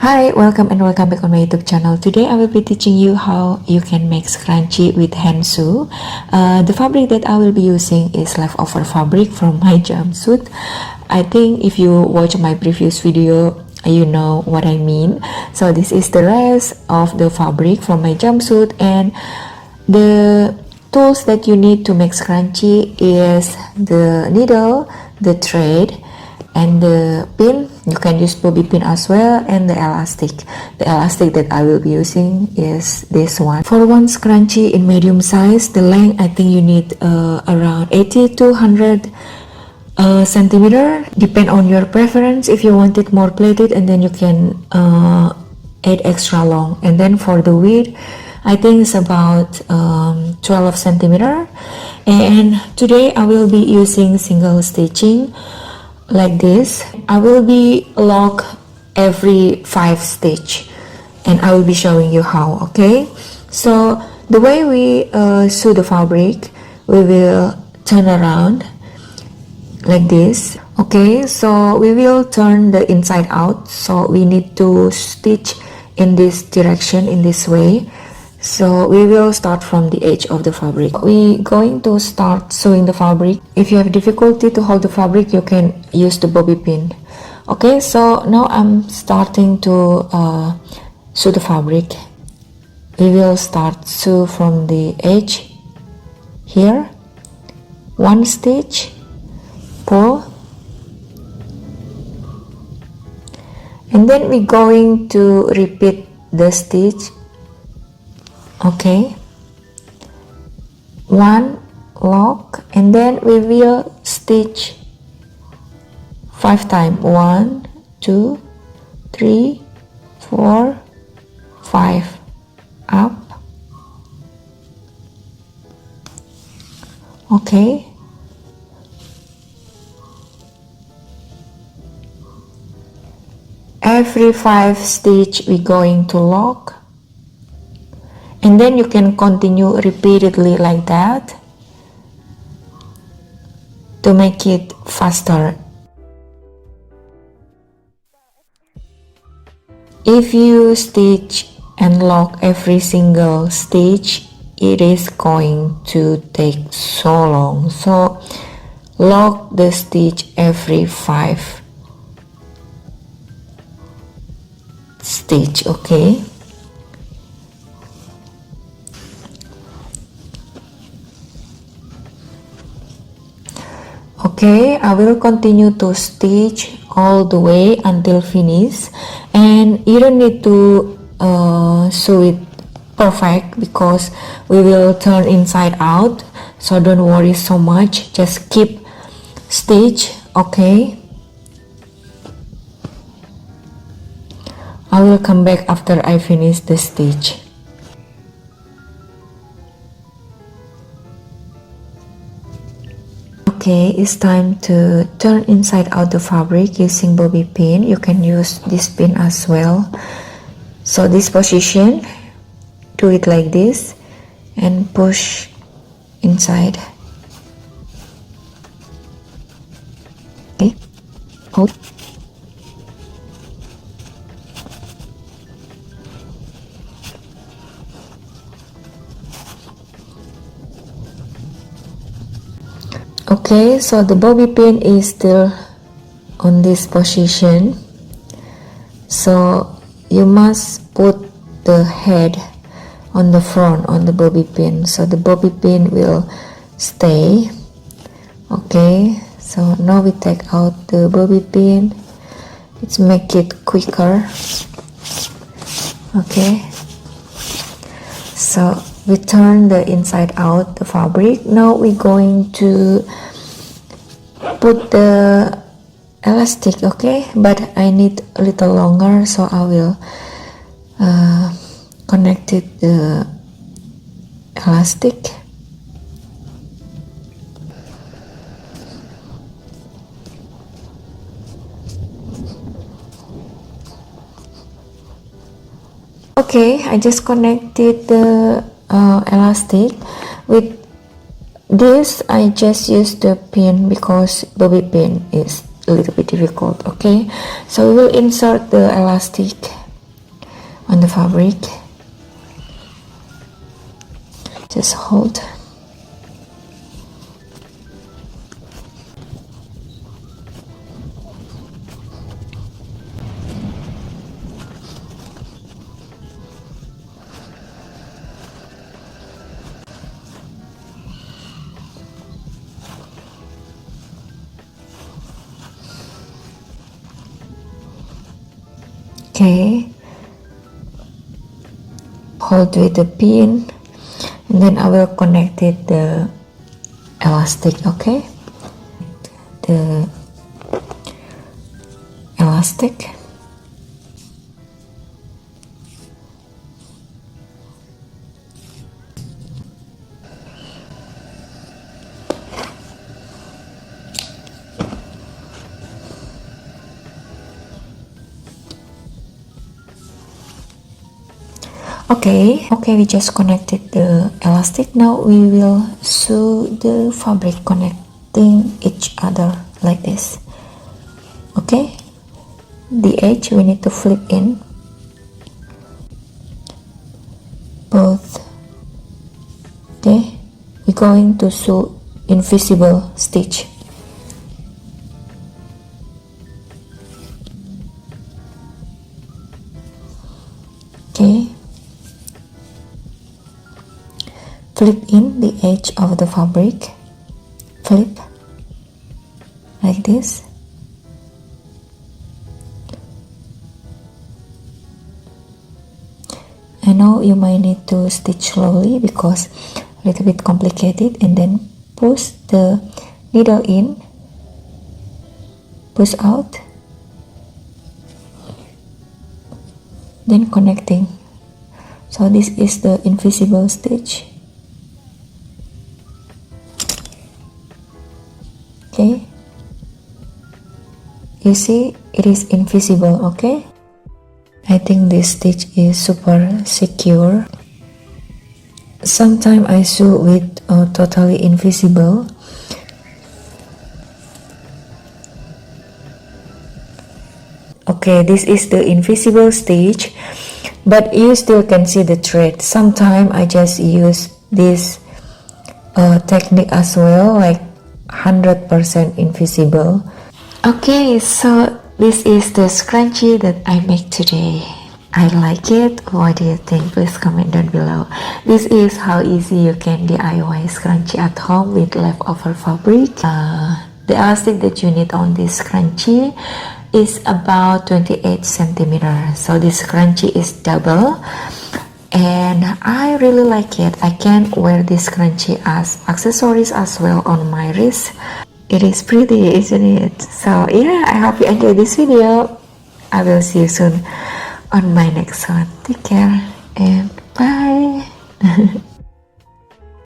Hi, welcome back on my YouTube channel. Today I will be teaching you how you can make scrunchie with hand sew. The fabric that I will be using is leftover fabric from my jumpsuit. I think if you watch my previous video, you know what I mean. So this is the rest of the fabric from my jumpsuit, and the tools that you need to make scrunchie is the needle, the thread, and the pin. You can use bobby pin as well, and the elastic. The elastic that I will be using is this one. For one scrunchie in medium size, the length I think you need around 80 to 100 centimeter, depend on your preference. If you want it more plaited, and then you can add extra long. And then for the width, I think it's about 12 centimeter. And today I will be using single stitching like this. I will be lock every 5 stitch, and I will be showing you how. Okay, so the way we sew the fabric, we will turn around like this. Okay, so we will turn the inside out, so we need to stitch in this direction, in this way. So we will start from the edge of the fabric. We going to start sewing the fabric. If you have difficulty to hold the fabric, you can use the bobby pin. Okay, so now I'm starting to sew the fabric. We will start sew from the edge here, 1 stitch, pull, and then we're going to repeat the stitch. Okay, 1 lock, and then we will stitch 5 times. 1, 2, 3, 4, 5, up. Okay, every 5 stitch we're going to lock. And then you can continue repeatedly like that to make it faster. If you stitch and lock every single stitch, it is going to take so long. So lock the stitch every 5 stitch. Okay. Okay, I will continue to stitch all the way until finish, and you don't need to sew it perfect because we will turn inside out, so don't worry so much, just keep stitch. Okay, I will come back after I finish the stitch. Okay, it's time to turn inside out the fabric using bobby pin. You can use this pin as well. So this position, do it like this and push inside. Okay, hold. Okay, so the bobby pin is still on this position, so you must put the head on the front on the bobby pin, so the bobby pin will stay. Okay, so now we take out the bobby pin. Let's make it quicker. Okay, so we turn the inside out the fabric. Now we're going to put the elastic. Okay, but I need a little longer, so I will connect it the elastic. Okay, I just connected the elastic. With this I just use the pin because bobby pin is a little bit difficult. Okay, so we will insert the elastic on the fabric. Just hold. Okay, hold with the pin, and then I will connect it the elastic. Okay, the elastic. Okay, we just connected the elastic. Now we will sew the fabric connecting each other like this. Okay, the edge we need to flip in both. Okay, we're going to sew invisible stitch. Okay, flip in the edge of the fabric, flip like this. I know you might need to stitch slowly because a little bit complicated, and then push the needle in, push out, then connecting. So this is the invisible stitch. Okay, you see it is invisible. Okay, I think this stitch is super secure. Sometimes I sew with totally invisible. Okay, this is the invisible stitch, but you still can see the thread. Sometimes I just use this technique as well, like 100% invisible. Okay, so this is the scrunchie that I make today. I like it. What do you think? Please comment down below. This is how easy you can DIY scrunchie at home with leftover fabric. The elastic that you need on this scrunchie is about 28 centimeters. So this scrunchie is double, and I really like it. I can wear this scrunchie as accessories as well on my wrist. It is pretty, isn't it? So yeah, I hope you enjoyed this video. I will see you soon on my next one. Take care and bye.